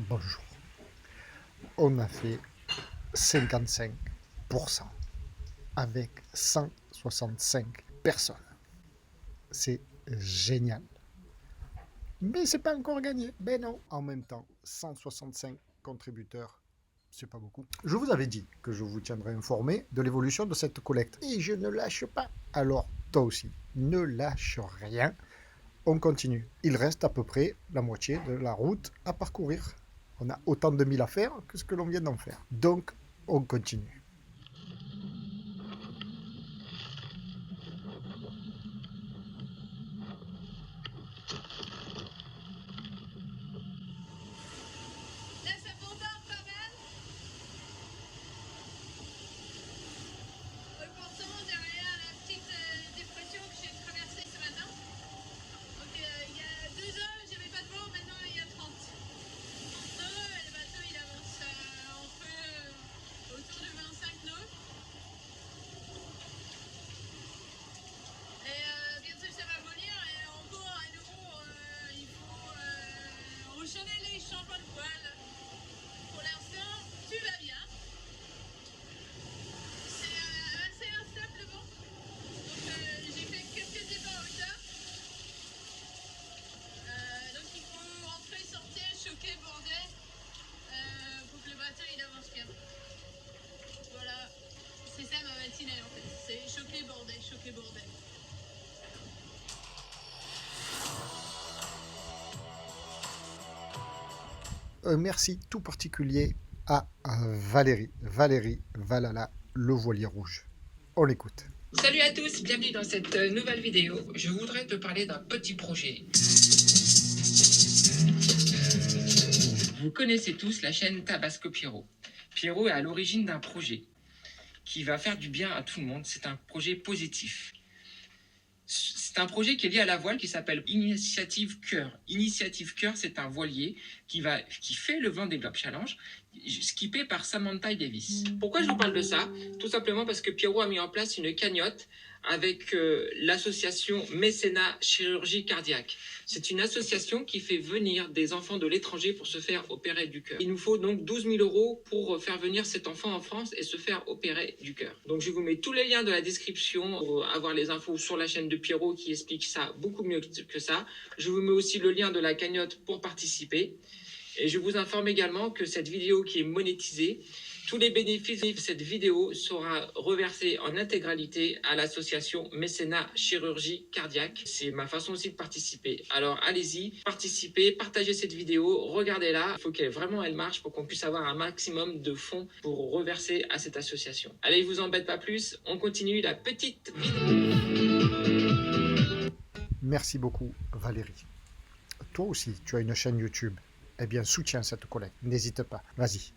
Bonjour. On a fait 55% avec 165 personnes. C'est génial. Mais c'est pas encore gagné. Ben non. En même temps, 165 contributeurs, c'est pas beaucoup. Je vous avais dit que je vous tiendrais informé de l'évolution de cette collecte. Et je ne lâche pas. Alors, toi aussi, ne lâche rien. On continue. Il reste à peu près la moitié de la route à parcourir. On a autant de milles à faire que ce que l'on vient d'en faire. Donc, on continue. Là, ça bombarde pas mal. Pourtant, derrière la petite dépression que j'ai traversée ce matin. Donc, il y a 2 heures, j'avais pas de vent, maintenant il y a 30. Et le bateau il avance autour de 25 nœuds. Et bientôt ça va voler et encore à nouveau il faut enchaîner les changements de voile. Pour l'instant, tu vas bien. C'est assez instable le vent. Donc j'ai fait quelques départs à hauteur. Donc il faut rentrer, sortir, choquer, border pour que le bateau il avance bien. Voilà, c'est ça ma matinée en fait. C'est choquer, border, choquer, border. Merci tout particulier à Valérie. Valérie Valala, le voilier rouge. On l'écoute. Salut à tous, bienvenue dans cette nouvelle vidéo. Je voudrais te parler d'un petit projet. Vous connaissez tous la chaîne Tabasco Pierrot. Pierrot est à l'origine d'un projet qui va faire du bien à tout le monde. C'est un projet positif. C'est un projet qui est lié à la voile qui s'appelle Initiative Cœur. Initiative Cœur, c'est un voilier qui fait le Vendée Globe Challenge, skippé par Samantha Davis. Pourquoi je vous parle de ça? Tout simplement parce que Pierrot a mis en place une cagnotte avec l'association Mécénat Chirurgie Cardiaque. C'est une association qui fait venir des enfants de l'étranger pour se faire opérer du cœur. Il nous faut donc 12 000 € pour faire venir cet enfant en France et se faire opérer du cœur. Donc je vous mets tous les liens de la description pour avoir les infos sur la chaîne de Pierrot qui explique ça beaucoup mieux que ça. Je vous mets aussi le lien de la cagnotte pour participer. Et je vous informe également que cette vidéo qui est monétisée, tous les bénéfices de cette vidéo sera reversés en intégralité à l'association Mécénat Chirurgie Cardiaque. C'est ma façon aussi de participer. Alors allez-y, participez, partagez cette vidéo, regardez-la. Il faut qu'elle marche pour qu'on puisse avoir un maximum de fonds pour reverser à cette association. Allez, je vous embête pas plus, on continue la petite vidéo. Merci beaucoup, Valérie. Toi aussi, tu as une chaîne YouTube. Eh bien, soutiens cette collecte. N'hésite pas. Vas-y.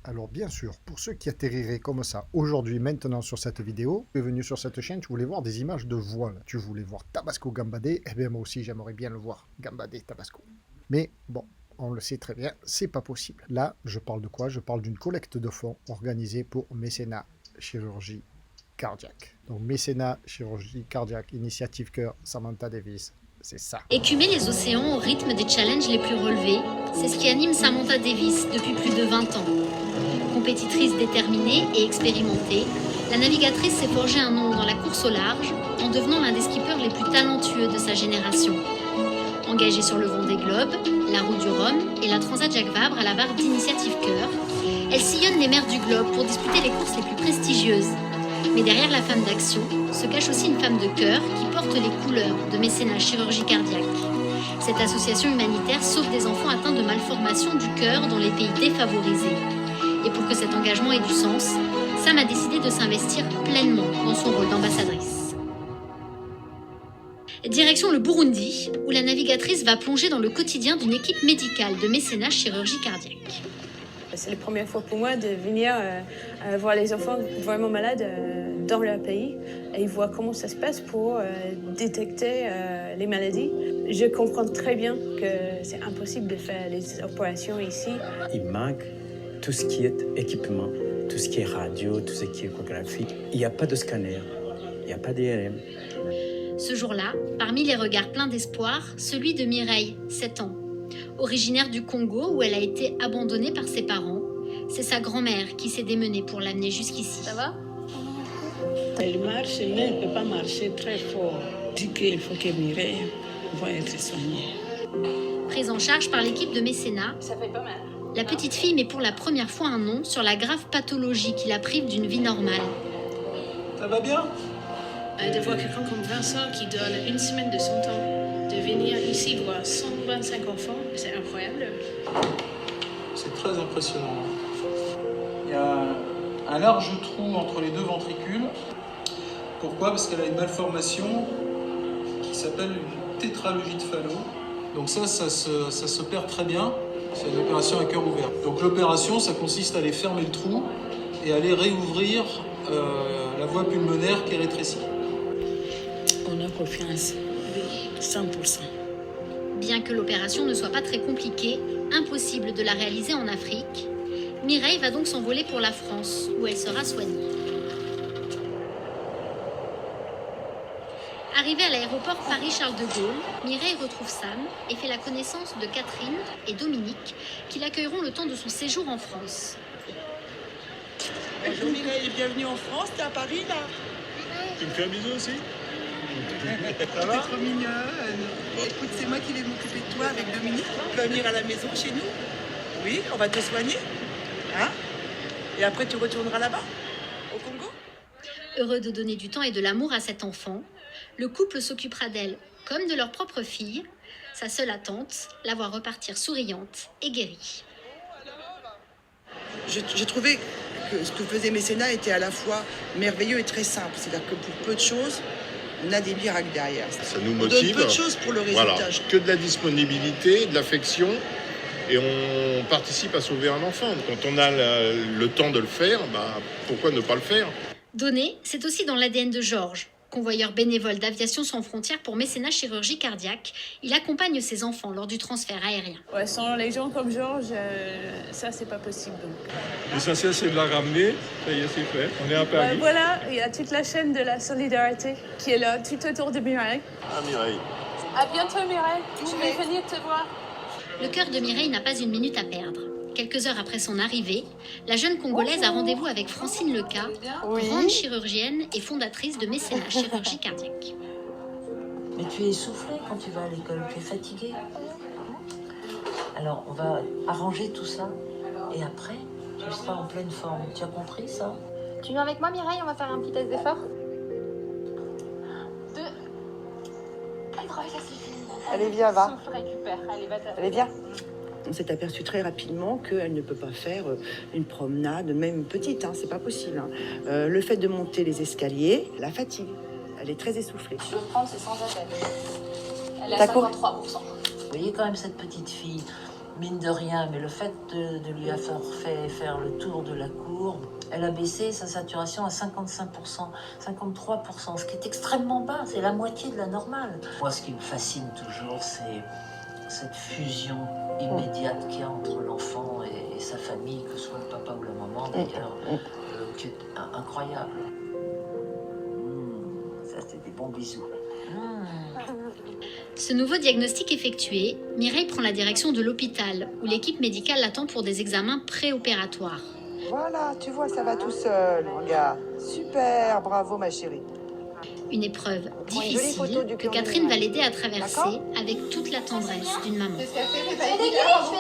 Alors, bien sûr, pour ceux qui atterriraient comme ça, aujourd'hui, maintenant, sur cette vidéo, tu es venu sur cette chaîne, tu voulais voir des images de voile. Tu voulais voir Tabasco Gambadé. Eh bien, moi aussi, j'aimerais bien le voir. Gambadé, Tabasco. Mais, bon, on le sait très bien, c'est pas possible. Là, je parle de quoi? Je parle d'une collecte de fonds organisée pour Mécénat Chirurgie Cardiaque. Donc, Mécénat Chirurgie Cardiaque, Initiative Cœur, Samantha Davis. C'est ça. Écumer les océans au rythme des challenges les plus relevés, c'est ce qui anime Samantha Davis depuis plus de 20 ans. Compétitrice déterminée et expérimentée, la navigatrice s'est forgé un nom dans la course au large en devenant l'un des skippers les plus talentueux de sa génération. Engagée sur le Vendée Globe, la Route du Rhum et la Transat Jacques Vabre à la barre d'Initiative Cœur, elle sillonne les mers du globe pour disputer les courses les plus prestigieuses. Mais derrière la femme d'action se cache aussi une femme de cœur qui porte les couleurs de Mécénat Chirurgie Cardiaque. Cette association humanitaire sauve des enfants atteints de malformations du cœur dans les pays défavorisés. Et pour que cet engagement ait du sens, Sam a décidé de s'investir pleinement dans son rôle d'ambassadrice. Direction le Burundi, où la navigatrice va plonger dans le quotidien d'une équipe médicale de Mécénat Chirurgie Cardiaque. C'est la première fois pour moi de venir voir les enfants vraiment malades dans leur pays et voir comment ça se passe pour détecter les maladies. Je comprends très bien que c'est impossible de faire les opérations ici. Il manque tout ce qui est équipement, tout ce qui est radio, tout ce qui est échographie. Il n'y a pas de scanner, il n'y a pas d'IRM. Ce jour-là, parmi les regards pleins d'espoir, celui de Mireille, 7 ans. Originaire du Congo où elle a été abandonnée par ses parents, c'est sa grand-mère qui s'est démenée pour l'amener jusqu'ici. Ça va? Elle marche, mais elle ne peut pas marcher très fort. Je dis qu'il faut que Mireille va être soignée. Prise en charge par l'équipe de mécénat, Ça fait pas mal. la petite fille met pour la première fois un nom sur la grave pathologie qui la prive d'une vie normale. Ça va bien? De voir quelqu'un comme Vincent qui donne une semaine de son temps, de venir ici voir 125 enfants, c'est incroyable. C'est très impressionnant. Il y a un large trou entre les deux ventricules. Pourquoi? Parce qu'elle a une malformation qui s'appelle une tétralogie de Fallot. Donc ça se perd très bien. C'est une opération à cœur ouvert. Donc l'opération, ça consiste à aller fermer le trou et à aller réouvrir la voie pulmonaire qui est rétrécie. On a confiance, 100%. Bien que l'opération ne soit pas très compliquée, impossible de la réaliser en Afrique, Mireille va donc s'envoler pour la France, où elle sera soignée. Arrivée à l'aéroport Paris-Charles de Gaulle, Mireille retrouve Sam et fait la connaissance de Catherine et Dominique, qui l'accueilleront le temps de son séjour en France. Bonjour Mireille, bienvenue en France, t'es à Paris là? Tu me fais un bisou aussi? Ça va? T'es trop mignonne. Écoute, c'est moi qui vais m'occuper de toi avec Dominique. Tu vas venir à la maison chez nous? Oui, on va te soigner. Hein? Et après tu retourneras là-bas, au Congo? Heureux de donner du temps et de l'amour à cet enfant, le couple s'occupera d'elle comme de leur propre fille. Sa seule attente, la voir repartir souriante et guérie. J'ai trouvé que ce que faisait Mécénat était à la fois merveilleux et très simple. C'est-à-dire que pour peu de choses, on a des miracles derrière. Ça nous On motive. donne peu de choses pour le résultat. Voilà, que de la disponibilité, de l'affection, et on participe à sauver un enfant. Quand on a le temps de le faire, pourquoi ne pas le faire? Donner, c'est aussi dans l'ADN de Georges. Convoyeur bénévole d'Aviation sans frontières pour mécénat chirurgie cardiaque, il accompagne ses enfants lors du transfert aérien. Ouais, sans les gens comme Georges, ça c'est pas possible. Donc. L'essentiel, c'est de la ramener. Ça y est, c'est fait. On est à Paris. Ouais, voilà, il y a toute la chaîne de la solidarité qui est là, tout autour de Mireille. Ah, Mireille. À bientôt Mireille, je vais venir te voir. Le cœur de Mireille n'a pas une minute à perdre. Quelques heures après son arrivée, la jeune Congolaise a rendez-vous avec Francine Leca, grande chirurgienne et fondatrice de mécénat chirurgie cardiaque. Mais tu es essoufflée quand tu vas à l'école, tu es fatiguée. Alors, on va arranger tout ça. Et après, tu seras en pleine forme. Tu as compris ça? Tu viens avec moi Mireille, on va faire un petit test d'effort. 2. Allez, ça suffit. Allez, viens, va. Souffle, récupère. Allez, va-t'en. Allez, viens. On s'est aperçu très rapidement qu'elle ne peut pas faire une promenade, même petite, c'est pas possible. Le fait de monter les escaliers la fatigue. Elle est très essoufflée. Je le prends, c'est sans appel. Elle est à D'accord. 53%. Vous voyez quand même cette petite fille, mine de rien, mais le fait de lui faire le tour de la courbe, elle a baissé sa saturation à 55%, 53%, ce qui est extrêmement bas, c'est la moitié de la normale. Moi, ce qui me fascine toujours, c'est cette fusion immédiate qu'il y a entre l'enfant et sa famille, que ce soit le papa ou la maman d'ailleurs, qui est incroyable. Ça, c'est des bons bisous. Ce nouveau diagnostic effectué, Mireille prend la direction de l'hôpital, où l'équipe médicale l'attend pour des examens préopératoires. Voilà, tu vois, ça va tout seul, regarde. Super, bravo ma chérie. Une épreuve Prends une jolie photo difficile du que cœur de Catherine va Mireille. l'aider à traverser avec toute la tendresse d'une maman. Je fais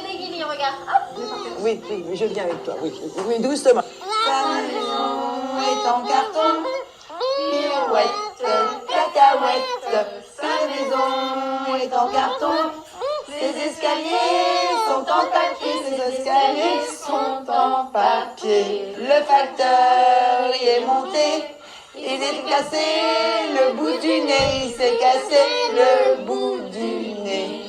des guillis, regarde. Oui, je viens avec toi, oui, doucement. Sa maison est en carton, pirouette, cacahuète. Sa maison est en carton, ses escaliers sont en papier, ses escaliers sont en papier. Le facteur y est monté, il est cassé le bout du nez, il s'est cassé le bout du nez.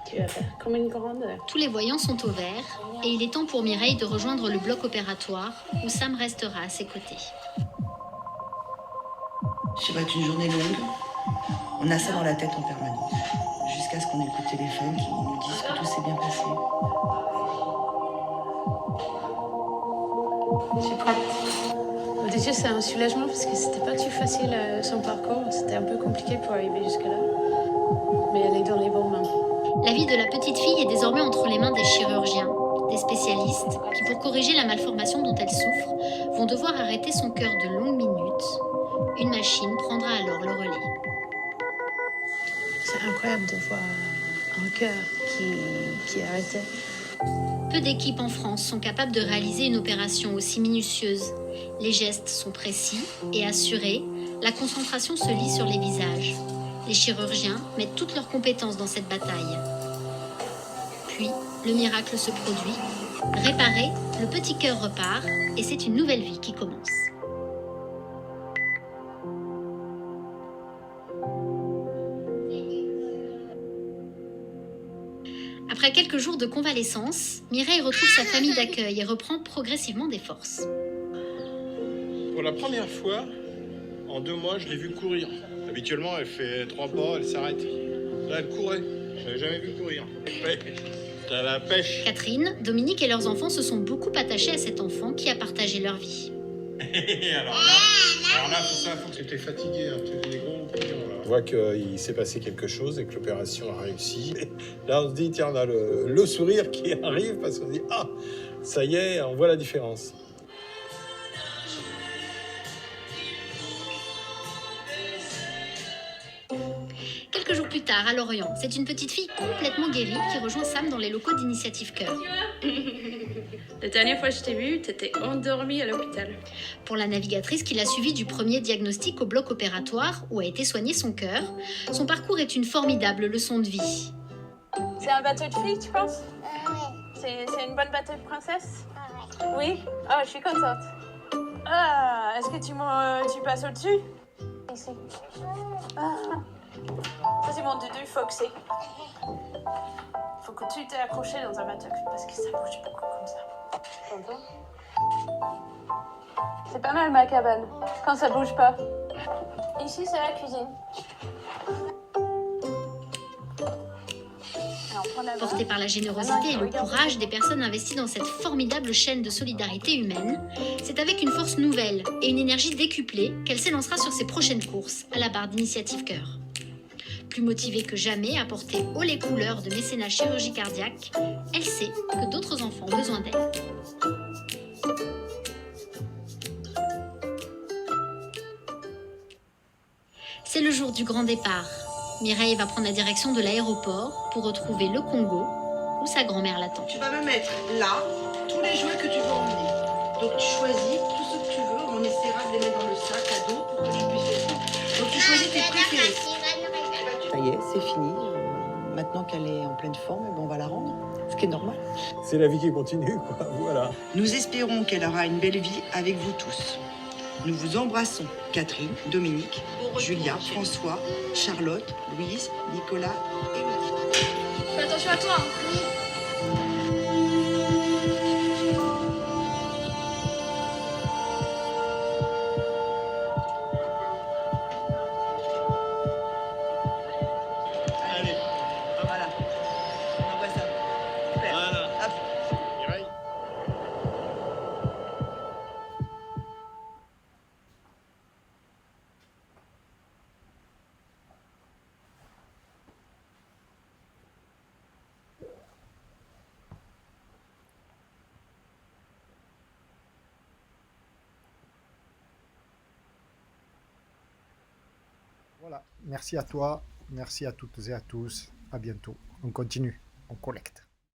Tu vas faire comme une grande. Tous les voyants sont au vert et il est temps pour Mireille de rejoindre le bloc opératoire où Sam restera à ses côtés. Ça va être une journée longue. On a ça dans la tête en permanence. Jusqu'à ce qu'on ait le coup de téléphone qui nous dise que tout s'est bien passé. Je suis prête. Déjà, c'est un soulagement parce que c'était pas tout facile son parcours. C'était un peu compliqué pour arriver jusque-là. mais elle est dans les bonnes mains. La vie de la petite fille est désormais entre les mains des chirurgiens, des spécialistes qui, pour corriger la malformation dont elle souffre, vont devoir arrêter son cœur de longues minutes. Une machine prendra alors le relais. C'est incroyable de voir un cœur qui est arrêté. Peu d'équipes en France sont capables de réaliser une opération aussi minutieuse. Les gestes sont précis et assurés, la concentration se lit sur les visages. Les chirurgiens mettent toutes leurs compétences dans cette bataille. Puis, le miracle se produit. Réparé, le petit cœur repart et c'est une nouvelle vie qui commence. Après quelques jours de convalescence, Mireille retrouve sa famille d'accueil et reprend progressivement des forces. Pour la première fois, en 2 mois, je l'ai vue courir. Habituellement, elle fait 3 pas, elle s'arrête. Là, elle courait. Je l'avais jamais vu courir. T'as la pêche. Catherine, Dominique et leurs enfants se sont beaucoup attachés à cet enfant qui a partagé leur vie. alors là, c'est ça, faut que tu étais fatigué, hein, tu fais des gros clients, là. On voit qu'il s'est passé quelque chose et que l'opération a réussi. Là, on se dit, tiens, on a le sourire qui arrive parce qu'on se dit, ah, ça y est, on voit la différence. Quelques jours plus tard, à Lorient, c'est une petite fille complètement guérie qui rejoint Sam dans les locaux d'Initiative Cœur. La dernière fois que je t'ai vue, t'étais endormie à l'hôpital. Pour la navigatrice qui l'a suivie du premier diagnostic au bloc opératoire où a été soigné son cœur, son parcours est une formidable leçon de vie. C'est un bateau de fille, tu penses? C'est une bonne bateau de princesse? Oui? Oh, je suis contente. Ah, est-ce que tu passes au-dessus? Ici. Ah. Ça, c'est mon doudou Foxy. Faut que tu t'es accroché dans un bateau parce que ça bouge beaucoup comme ça. T'entends? C'est pas mal ma cabane, quand ça bouge pas. Ici, c'est la cuisine. Portée par la générosité et le courage des personnes investies dans cette formidable chaîne de solidarité humaine, c'est avec une force nouvelle et une énergie décuplée qu'elle s'élancera sur ses prochaines courses à la barre d'Initiative Cœur. Plus motivée que jamais à porter haut les couleurs de mécénat chirurgie cardiaque, elle sait que d'autres enfants ont besoin d'elle. C'est le jour du grand départ. Mireille va prendre la direction de l'aéroport pour retrouver le Congo, où sa grand-mère l'attend. Tu vas me mettre là tous les jouets que tu veux emmener. Donc tu choisis tout ce que tu veux, on essaiera de les mettre dans le sac à dos pour que tu puisses les prendre. Donc tu choisis tes préférés. Ça y est, c'est fini. Maintenant qu'elle est en pleine forme, on va la rendre, ce qui est normal. C'est la vie qui continue, quoi, voilà. Nous espérons qu'elle aura une belle vie avec vous tous. Nous vous embrassons, Catherine, Dominique, Julia, François, Charlotte, Louise, Nicolas et Marie. Fais attention à toi. Allez, Voilà. On envoie ça. Super. voilà. Hop. Mireille. Voilà, merci à toi, merci à toutes et à tous. À bientôt. On continue, on collecte.